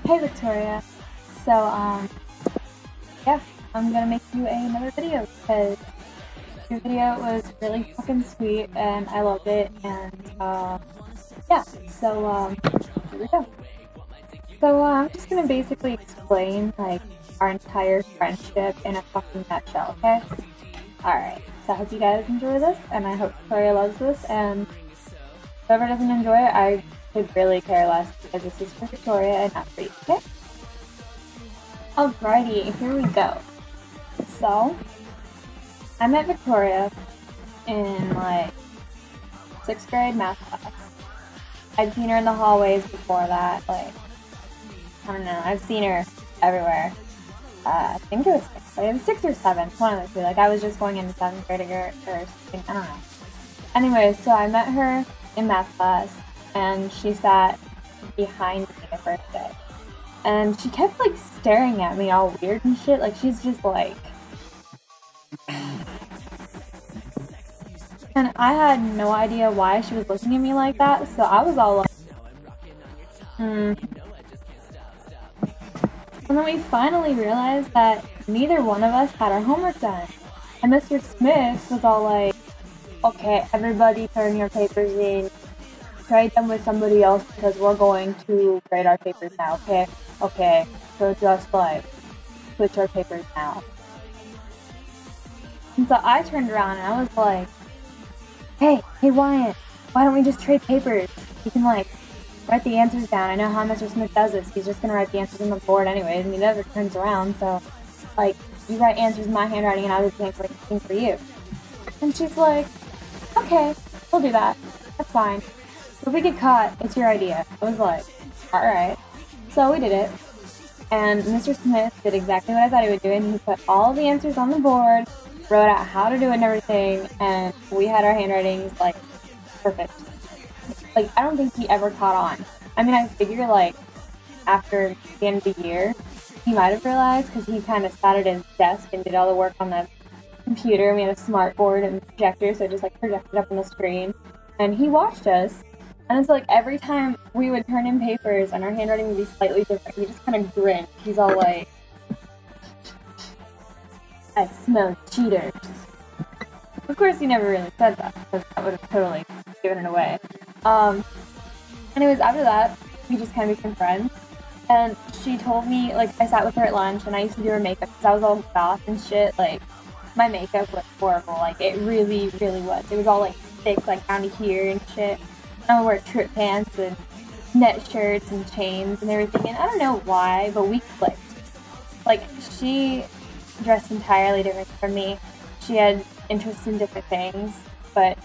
Hey Victoria. So, yeah, I'm gonna make you another video because your video was really fucking sweet and I loved it and, yeah, so, here we go. So, I'm just gonna basically explain, like, our entire friendship in a fucking nutshell, okay? Alright, so I hope you guys enjoy this and I hope Victoria loves this and whoever doesn't enjoy it, I could really care less because this is for Victoria and not for you, okay? Alrighty, here we go. So, I met Victoria in like 6th grade math class. I'd seen her in the hallways before that, like, I don't know, I've seen her everywhere. I think it was 6th grade, it was 6th or 7th, one of the two, like I was just going into 7th grade or something, I don't know. Anyway, so I met her in math class, and she sat behind me the first day. And she kept, like, staring at me all weird and shit, like, she's just, like... And I had no idea why she was looking at me like that, so I was all like, And then we finally realized that neither one of us had our homework done. And Mr. Smith was all like, okay, everybody turn your papers in, trade them with somebody else because we're going to grade our papers now, okay? Okay, so just like, switch our papers now. And so I turned around and I was like, hey Wyatt, why don't we just trade papers? You can like, write the answers down. I know how Mr. Smith does this. He's just gonna write the answers on the board anyways, and he never turns around, so, like, you write answers in my handwriting and I'll do the same for you. And she's like, okay, we'll do that. That's fine. If we get caught, it's your idea. I was like, alright. So we did it. And Mr. Smith did exactly what I thought he would do, and he put all the answers on the board, wrote out how to do it and everything, and we had our handwritings, like, perfect. Like, I don't think he ever caught on. I mean, I figure, like, after the end of the year, he might have realized, because he kind of sat at his desk and did all the work on the computer. We had a smart board and projector, so it just, like, projected up on the screen. And he watched us, and it's like every time we would turn in papers and our handwriting would be slightly different, he just kind of grinned. He's all like, I smell cheaters. Of course, he never really said that, because that would have totally given it away. Anyways, after that, we just kind of became friends. And she told me, like, I sat with her at lunch, and I used to do her makeup, because I was all goth and shit. Like, my makeup was horrible. Like, it really, really was. It was all, like, thick, like, down to here and shit. And I would wear trip pants and net shirts and chains and everything. And I don't know why, but we clicked. Like, she dressed entirely different from me. She had interests in different things, but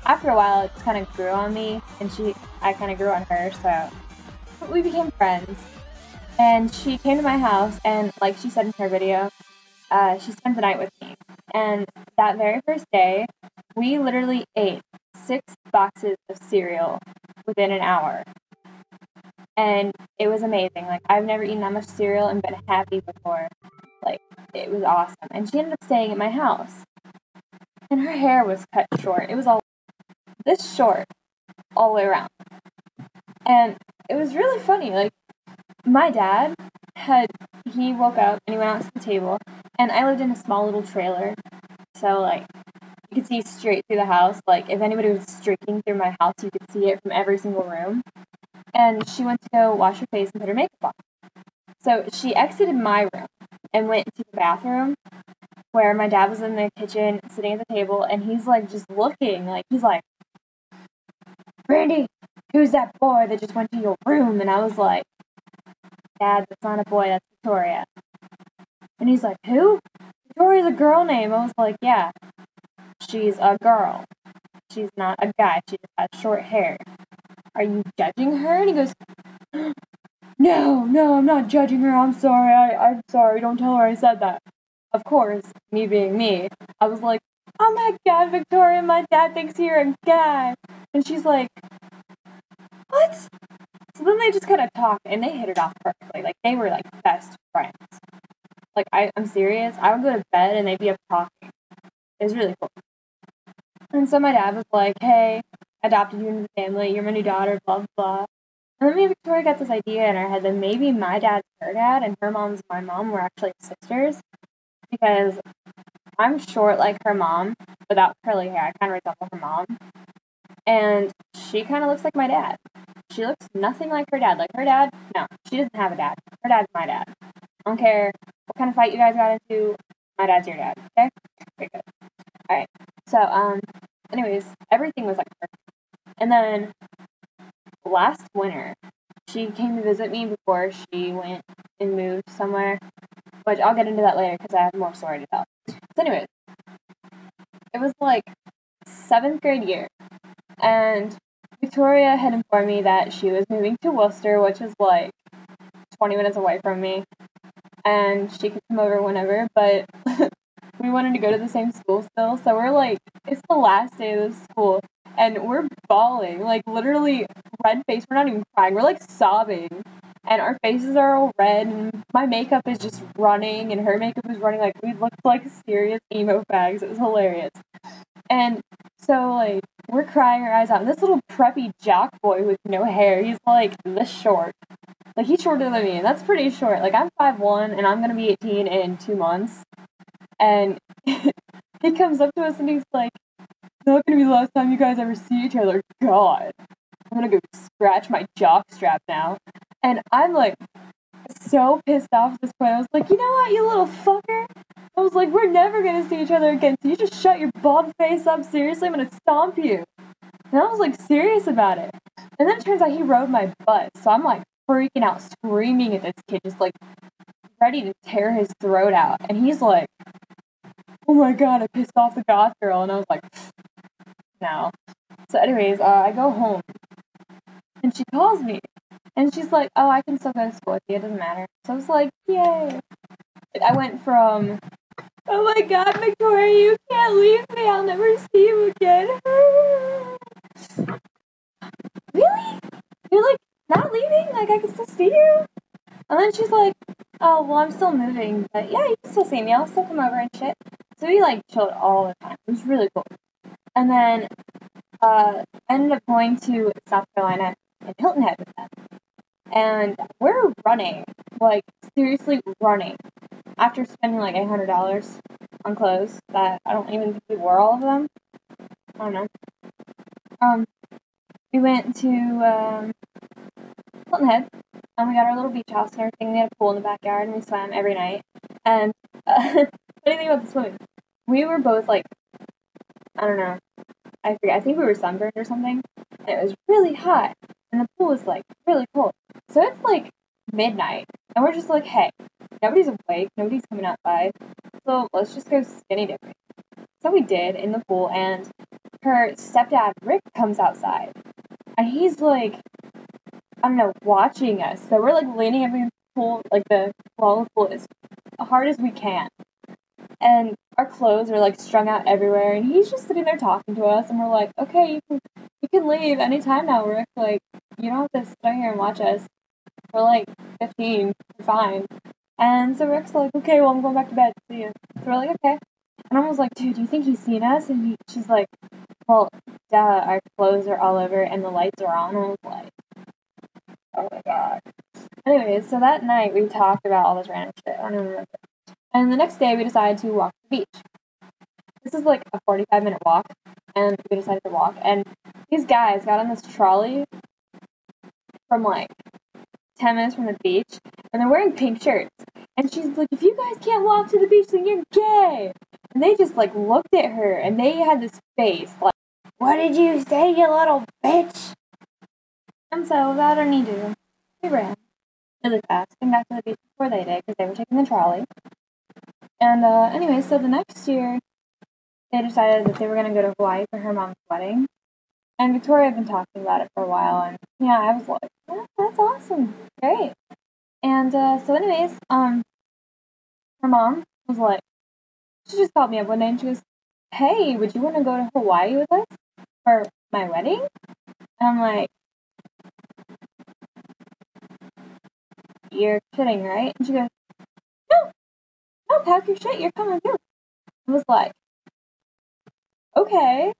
after a while it just kind of grew on me, and I kind of grew on her, so we became friends. And she came to my house, and like she said in her video, she spent the night with me. And that very first day, we literally ate 6 boxes of cereal within an hour. And it was amazing. Like, I've never eaten that much cereal and been happy before. Like, it was awesome. And she ended up staying at my house. And her hair was cut short. It was all this short all the way around. And it was really funny. Like, my dad he woke up and he went out to the table, and I lived in a small little trailer. So, like, you could see straight through the house. Like, if anybody was streaking through my house, you could see it from every single room. And she went to go wash her face and put her makeup on. So she exited my room and went into the bathroom where my dad was in the kitchen sitting at the table, and he's like just looking, like he's like, Brandy, who's that boy that just went to your room? And I was like, Dad, that's not a boy, that's Victoria. And he's like, who? Victoria's a girl name. I was like, yeah, she's a girl. She's not a guy. She just has short hair. Are you judging her? And he goes, no, I'm not judging her. I'm sorry. I'm sorry. Don't tell her I said that. Of course, me being me, I was like, oh my God, Victoria, my dad thinks you're a guy. And she's like, what? So then they just kind of talked, and they hit it off perfectly. Like, they were, like, best friends. Like, I'm serious. I would go to bed, and they'd be up talking. It was really cool. And so my dad was like, hey, I adopted you into the family. You're my new daughter, blah, blah, blah. And then me and Victoria got this idea in our head that maybe my dad's her dad and her mom's my mom were actually sisters, because I'm short like her mom, without curly hair. I kind of resemble her mom. And she kind of looks like my dad. She looks nothing like her dad. Like her dad, no, she doesn't have a dad. Her dad's my dad. I don't care what kind of fight you guys got into, my dad's your dad, okay? Very good. Alright, so, anyways, everything was like perfect. And then, last winter, she came to visit me before she went and moved somewhere, which I'll get into that later because I have more story to tell. So anyways, it was like 7th grade year, and Victoria had informed me that she was moving to Worcester, which is like 20 minutes away from me, and she could come over whenever, but we wanted to go to the same school still, so we're like, it's the last day of the school, and we're bawling, like literally red face. We're not even crying, we're like sobbing, and our faces are all red, and my makeup is just running, and her makeup is running. Like, we looked like serious emo fags. It was hilarious. And so, like, we're crying our eyes out, and this little preppy jock boy with no hair, he's like this short. Like, he's shorter than me, and that's pretty short. Like, I'm 5'1", and I'm gonna be 18 in 2 months. And he comes up to us and he's like, "It's not gonna be the last time you guys ever see each other. God, I'm gonna go scratch my jock strap now." And I'm like, so pissed off at this point. I was like, "You know what, you little fucker?" I was like, "We're never gonna see each other again, so you just shut your bald face up. Seriously, I'm gonna stomp you." And I was like, serious about it. And then it turns out he rode my butt, so I'm like freaking out, screaming at this kid, just like ready to tear his throat out. And he's like, "Oh my god, I pissed off the goth girl." And I was like, no. So anyways, I go home, and she calls me, and she's like, "Oh, I can still go to school with you, it doesn't matter." So I was like, yay. I went from, "Oh my god, Victoria, you can't leave me, I'll never see you again." Really? You're like, not leaving? Like, I can still see you? And then she's like, "Oh, well, I'm still moving, but yeah, you can still see me, I'll still come over and shit." So we, like, chilled all the time. It was really cool. And then, I ended up going to South Carolina and Hilton Head with them. And we're running, like, seriously running, after spending, like, $800 on clothes that I don't even think we wore all of them. I don't know. We went to, Hilton Head, and we got our little beach house and everything. We had a pool in the backyard, and we swam every night. And, funny thing about the swimming, we were both, like, I don't know, I forget, I think we were sunburned or something, and it was really hot, and the pool was, like, really cold. So it's, like, midnight, and we're just like, hey, nobody's awake, nobody's coming outside, so let's just go skinny dipping. So we did, in the pool, and her stepdad, Rick, comes outside, and he's, like, I don't know, watching us. So we're, like, leaning up in the pool, like, the wall of the pool, as hard as we can. And our clothes are, like, strung out everywhere, and he's just sitting there talking to us, and we're like, "Okay, you can leave anytime now, Rick. Like, you don't have to stay here and watch us. We're, like, 15. We're fine." And so Rick's like, "Okay, well, I'm going back to bed. See you." So we're like, "Okay." And I was like, "Dude, do you think he's seen us?" And she's like, "Well, duh, our clothes are all over, and the lights are on." And I was like, oh my god. Anyways, so that night we talked about all this random shit. I don't even remember. And the next day we decided to walk to the beach. This is like a 45-minute walk, and we decided to walk. And these guys got on this trolley from like 10 minutes from the beach, and they're wearing pink shirts. And she's like, "If you guys can't walk to the beach, then you're gay." And they just like looked at her, and they had this face like, "What did you say, you little bitch?" And so without any ado, we ran really fast and got to the beach before they did, because they were taking the trolley. And anyway, so the next year, they decided that they were going to go to Hawaii for her mom's wedding. And Victoria had been talking about it for a while, and yeah, I was like, "Yeah, that's awesome, great." And so anyways, her mom was like, she just called me up one day and she goes, "Hey, would you want to go to Hawaii with us for my wedding?" And I'm like, "You're kidding, right?" And she goes, "No, no, pack your shit, you're coming too." I was like, okay.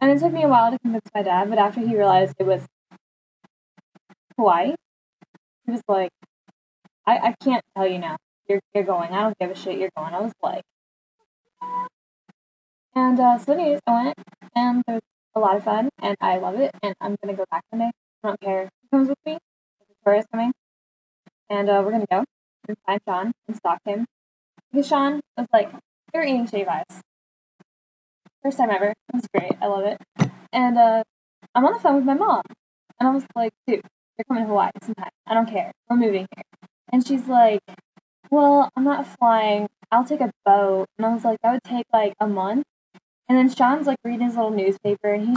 And it took me a while to convince my dad, but after he realized it was Hawaii. He was like, I can't tell you now. You're going. I don't give a shit. You're going. I was like, and so anyways, I went, and it was a lot of fun, and I love it, and I'm gonna go back one day. I don't care who comes with me. Victoria's coming, and we're gonna go and find Sean and stalk him. Because Sean was like, "You're eating shave ice." First time ever. It was great. I love it. And I'm on the phone with my mom, and I was like, "Dude, you're coming to Hawaii sometime. I don't care. We're moving here." And she's like, "Well, I'm not flying. I'll take a boat." And I was like, "That would take like a month." And then Sean's like reading his little newspaper, and he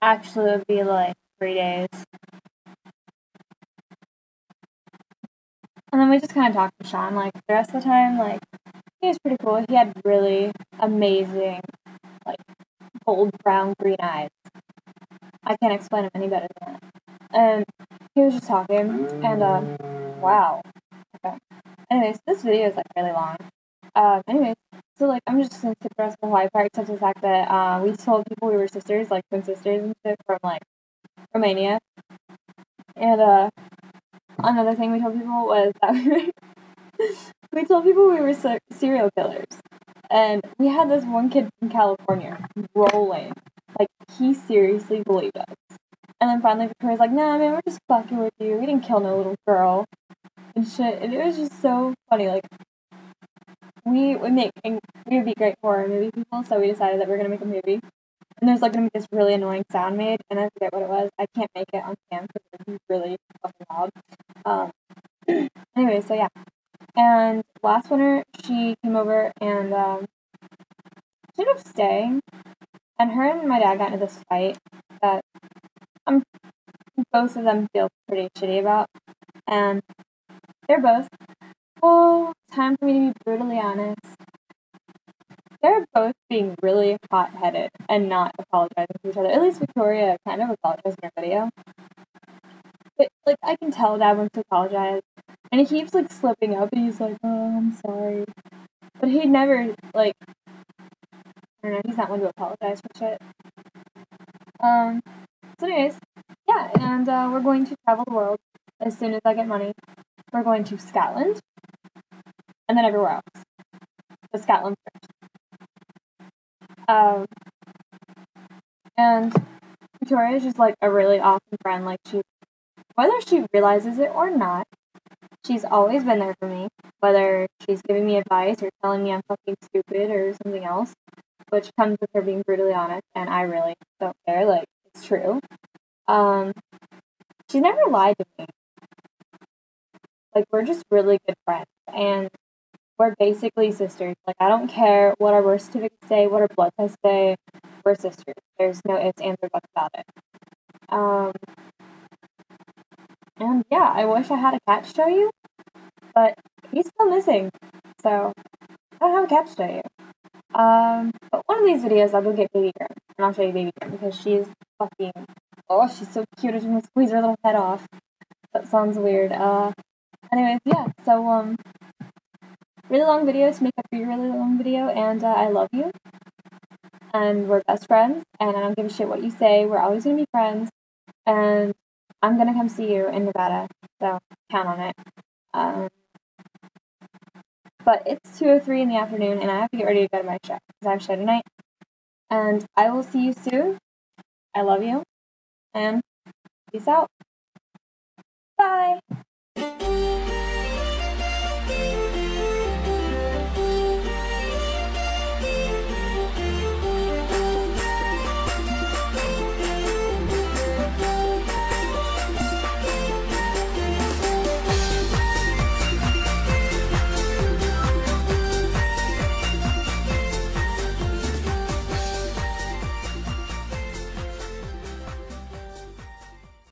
actually would be like 3 days. And then we just kind of talked to Sean like the rest of the time. Like, he was pretty cool. He had really amazing, like, gold, brown, green eyes. I can't explain him any better than that. And he was just talking, and wow. Okay. Anyways, this video is like really long. Anyways, so like I'm just gonna skip the rest of the Hawaii part, except for the fact that we told people we were sisters, like twin sisters and shit from like Romania. And another thing we told people was that we told people we were serial killers. And we had this one kid from California rolling. Like, he seriously believed us. And then finally Victoria's like, "Nah, man, we're just fucking with you. We didn't kill no little girl." And shit. And it was just so funny. Like, we would be great horror movie people, so we decided that we are going to make a movie. And there's like going to be this really annoying sound made, and I forget what it was. I can't make it on cam because it's really fucking loud. Anyway, so yeah. And last winter, she came over and she ended up staying. And her and my dad got into this fight that both of them feel pretty shitty about. And they're both, time for me to be brutally honest. They're both being really hot-headed and not apologizing to each other. At least Victoria kind of apologized in her video. But, like, I can tell Dad wants to apologize. And he keeps, like, slipping up, and he's like, "Oh, I'm sorry." But he never, like, I don't know, he's not one to apologize for shit. So anyways, yeah, and we're going to travel the world as soon as I get money. We're going to Scotland, and then everywhere else. But Scotland first. And Victoria is just, like, a really awesome friend. Like, whether she realizes it or not, she's always been there for me. Whether she's giving me advice or telling me I'm fucking stupid or something else, which comes with her being brutally honest, and I really don't care. Like, it's true. She never lied to me. Like, we're just really good friends, and we're basically sisters. Like, I don't care what our birth certificates say, what our blood tests say, we're sisters. There's no ifs, ands, or buts about it. And yeah, I wish I had a cat to show you, but he's still missing, so I don't have a cat to show you. But one of these videos I'll go get Baby Grim, and I'll show you Baby Grim, because she's fucking, she's so cute, I just want to squeeze her little head off. That sounds weird. Anyways, yeah, so, really long video to make up for your really long video, and I love you, and we're best friends, and I don't give a shit what you say, we're always gonna be friends, and I'm gonna come see you in Nevada, so count on it. But it's 2:03 in the afternoon, and I have to get ready to go to my show, because I have a show tonight, and I will see you soon. I love you, and peace out. Bye!